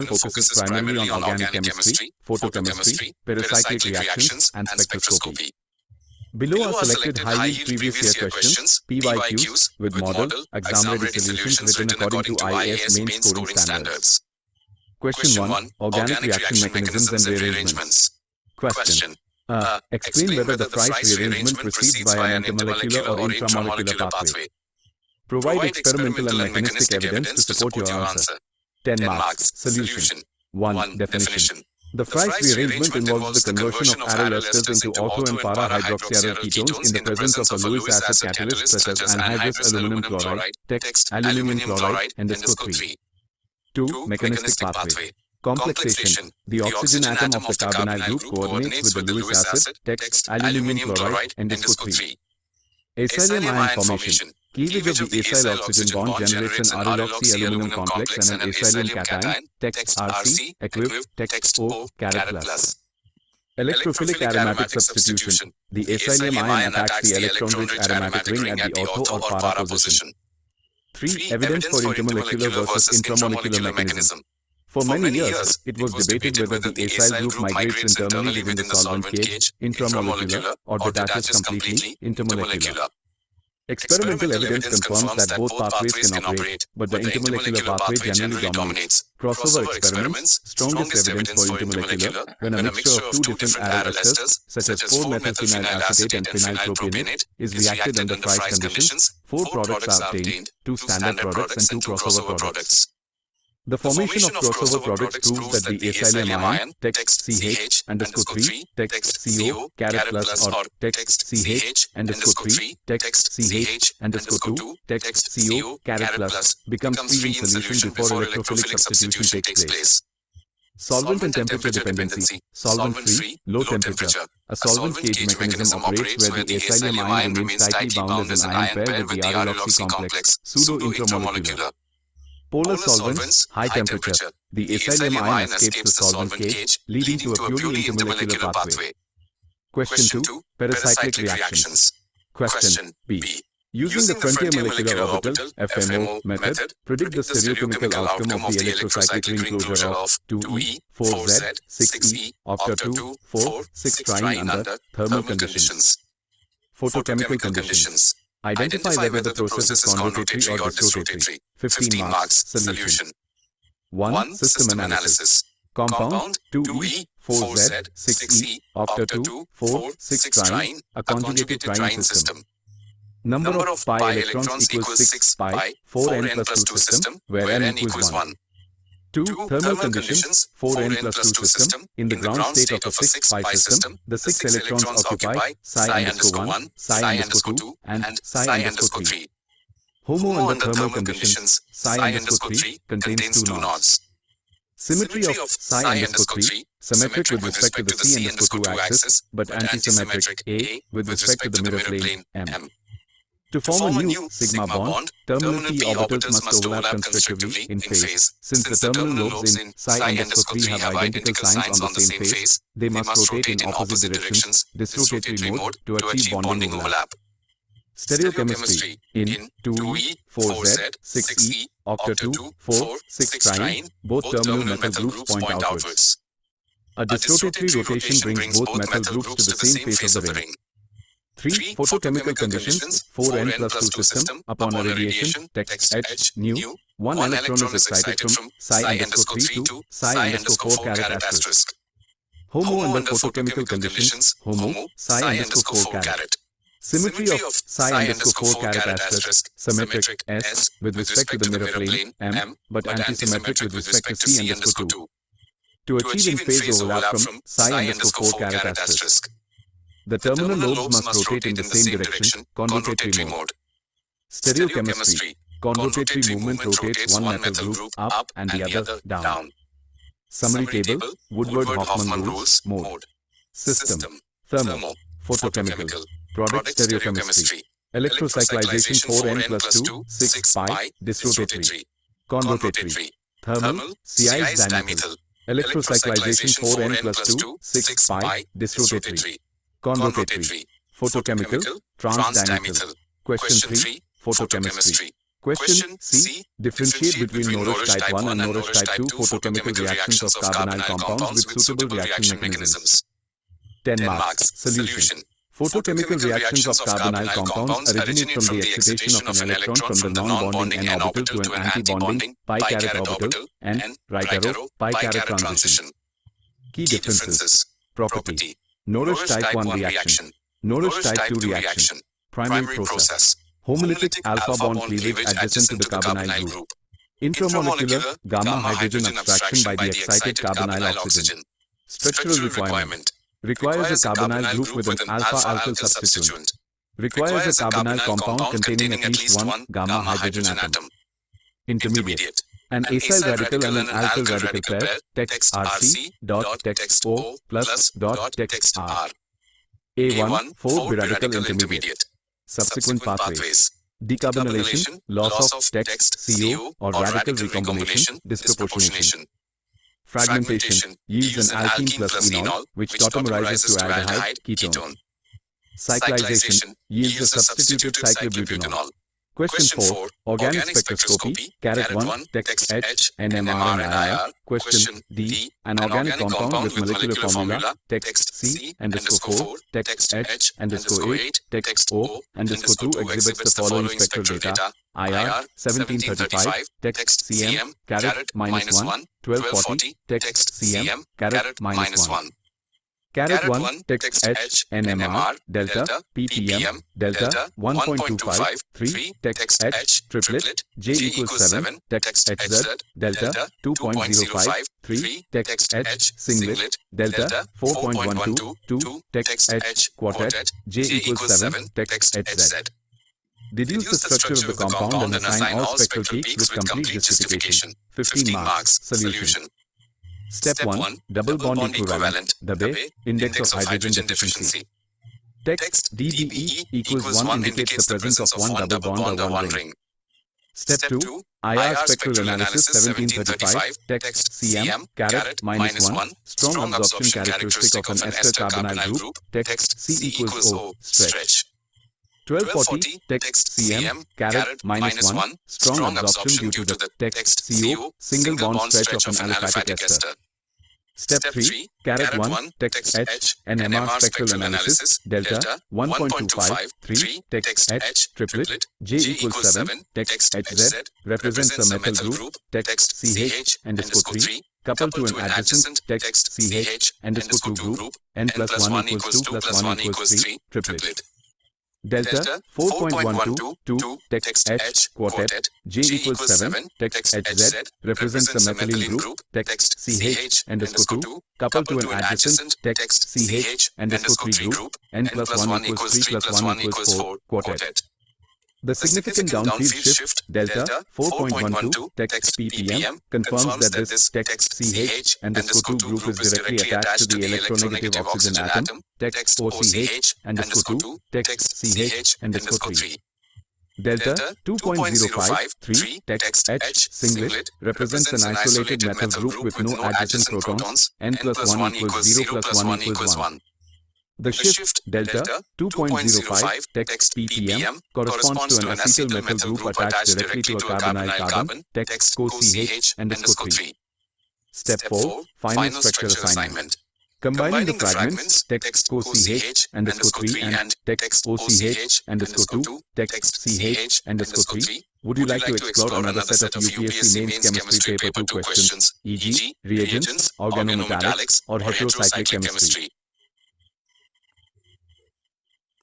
focuses primarily on organic chemistry, photochemistry, pericyclic reactions, and spectroscopy. Below are selected high-yield previous year questions, PYQs, with model, exam-ready solutions written according to IAS main scoring standards. Question 1. Organic reaction mechanisms and rearrangements. Question. Explain whether the Fries rearrangement proceeds via an intermolecular or intramolecular pathway. Provide experimental and mechanistic evidence to support your answer. 10 marks. Solution. 1. Definition. The Fries rearrangement involves the conversion of aryl esters into ortho and para-hydroxyaryl ketones in the presence of a Lewis acid catalyst such as anhydrous aluminum chloride, text aluminium chloride, and DISCO3. 2. Mechanistic pathway. Complexation. The oxygen atom of the carbonyl group coordinates with the Lewis acid, text aluminium chloride, and DISCO3. Acylium ion formation. Cleavage of the acyl oxygen bond generates an aryloxy aluminum complex and an acylium cation, text RC, equiv, text O, carat plus. Electrophilic aromatic substitution. The acylium ion attacks the electron-rich aromatic ring at the ortho or para position. 3. Evidence for intermolecular versus intramolecular mechanism. For many years, it was debated whether the acyl group migrates internally within the solvent cage, intramolecular, or detaches completely, intermolecular. Experimental evidence confirms that both pathways can operate, but the intermolecular pathway generally dominates. Crossover experiments, strongest evidence for intermolecular, when a mixture of two different aryl esters, such as 4-methylphenyl acetate and phenylpropionate, is reacted under Fries conditions, 4 products are obtained, 2 standard products and 2 crossover products. The formation of crossover products proves that the acylium ion, text CH, _3, text CO, carat plus or text CH, _3, text CH, _2, text CO, carat plus, becomes free in solution before electrophilic substitution takes place. Solvent and temperature dependency. Solvent-free, low temperature. A solvent cage mechanism operates where the acylium ion remains tightly bound as an ion pair with the aryloxy complex, pseudo-intramolecular. Polar solvents, high temperature. The acylium ion escapes the solvent cage, leading to a purely intermolecular pathway. Question 2. Pericyclic reactions. Question B. Using the frontier molecular orbital (FMO) method, predict the stereochemical outcome of the electrocyclic ring closure of 2E, 4Z, 6E, octa-2, 4, 6-trine under thermal conditions. Photochemical conditions. Identify whether the process is conrotatory or disrotatory. 15 marks. Solution. 1. System analysis. Compound 2E, 4Z, 6E, octa-2, 4, 6-trine, a conjugated trine system. Number of pi electrons equals 6 pi, 4n plus 2 system, where n equals 1. 2. Thermal conditions, 4n plus 2 system. In the ground state of a 6 pi system, the 6 electrons occupy psi_1, psi_2, and psi_3. HOMO under thermal conditions, psi_3 contains 2 knots. Symmetry of psi_3, symmetric with respect to the C_2 axis, but antisymmetric A with respect to the mirror plane M. To form a new sigma bond, terminal p orbitals must overlap constrictively in phase. Since the terminal lobes in psi_3 have identical signs on the same phase, they must rotate in opposite directions, disrotatory mode, to achieve bonding overlap. Stereochemistry. In 2E, 4Z, 6E, octa-2, 4, 6-trine, both terminal metal groups point outwards. A disrotatory rotation brings both metal groups to the same face of the ring. 3. Photochemical conditions, 4n plus 2 system. Upon irradiation, text H, nu, 1 electron is excited from psi_3 to psi_4 carat asterisk. HOMO under photochemical conditions, HOMO, psi_4 carat. Symmetry of psi_4 carat asterisk, symmetric S with respect to the mirror plane M, but antisymmetric with respect to C_2. To achieve in phase overlap from psi_4 carat asterisk. The terminal lobes must rotate in the same direction, conrotatory mode. Stereochemistry. Conrotatory movement rotates one metal group up and the other down. Summary table. Woodward-Hoffmann rules. Mode. System. Thermo. Photochemical. Product stereochemistry. Electrocyclization 4n plus 2, 6 pi, disrotatory. Conrotatory. Thermal, CI is dimethyl. Electrocyclization 4n plus 2, 6 pi, disrotatory. Conrotatory. Photochemical, trans-dimethyl. Question 3. Photochemistry. Question C. Differentiate between Norrish type 1 and Norrish type 2 photochemical reactions of carbonyl compounds with suitable reaction mechanisms. 10 marks. Solution. Photochemical reactions of carbonyl compounds originate from the excitation of an electron from the non-bonding n orbital to an anti-bonding pi caret orbital and right arrow pi caret transition. Key differences. Property. Norrish type 1 reaction. Norrish type 2 reaction. Primary process. Homolytic alpha bond cleavage adjacent to the carbonyl group. Intramolecular gamma hydrogen abstraction by the excited carbonyl oxygen. Structural requirement. Requires a carbonyl group with an alpha-alkyl substituent. Requires a carbonyl compound containing at least one gamma hydrogen atom. Intermediate. An acyl radical and an alkyl radical pair, text Rc dot text O plus dot text R. A1, 4 biradical intermediate. Subsequent pathways. Decarbonylation, loss of text CO or radical recombination, disproportionation. Fragmentation yields an alkene plus enol, which tautomerizes to aldehyde ketone. Cyclization yields a substituted cyclobutanol. Question 4. Organic spectroscopy. Caret 1. Text H, NMR and IR. Question D. An organic compound with molecular formula. Text C, underscore 4. Text H, underscore 8. Text O, underscore 2 exhibits the following spectral data. IR 1735. Text CM, caret minus 1. 1240. Text CM, caret minus 1. Caret 1, text H, NMR, delta, ppm, delta, 1.25, 3, text H, triplet, J equals 7, text HZ, delta, 2.05, 3, text H, singlet, delta, 4.12, 2, text H, quartet, J equals 7, text HZ. Deduce the structure of the compound and assign all spectral peaks with complete justification. 15 marks. Solution. Step 1. Double bond equivalent. Debye. Index of hydrogen deficiency. Text DBE equals 1 indicates the presence of one double bond or one ring. Step 2. IR spectral analysis 1735. Text CM, caret minus 1. Strong absorption characteristic of an ester carbonyl group. Text C equals O. Stretch. 1240, text CM, caret minus 1, strong absorption due to the text CO, single bond stretch of an aliphatic ester. Step 3, caret 1, text H, NMR spectral analysis, delta, 1.25, 3, text H, triplet, J equals 7, text HZ, represents a methyl group, text CH, underscore 3, coupled to an adjacent, text CH, underscore 2 group, N plus 1 equals 2 plus 1 equals 3, triplet. Delta 4.12, 2, text H, quartet, J equals 7, text HZ, represents the methylene group, text CH, underscore 2, coupled to an adjacent, text CH, underscore 3 group, N plus 1 equals 3 plus 1 equals 4, quartet. The significant downfield shift, delta 4.12, text ppm, confirms that this text CH, underscore 2 group is directly attached to the electronegative oxygen atom, text OCH, underscore 2, text CH, underscore 3. Delta 2.05, 3, text H, singlet, represents an isolated methyl group with no adjacent protons, N plus 1 equals 0 plus 1 equals 1. The shift, delta, 2.05, text ppm, corresponds to an acetyl methyl group attached directly to a carbonyl carbon, text co-CH, underscore 3. Step 4, final spectral assignment. Combining the fragments, text co-CH, underscore 3 and text OCH, underscore 2, text CH, underscore 3, would you like to explore another set of UPSC mains chemistry paper 2 questions, e.g., reagents, organometallics, or heterocyclic chemistry?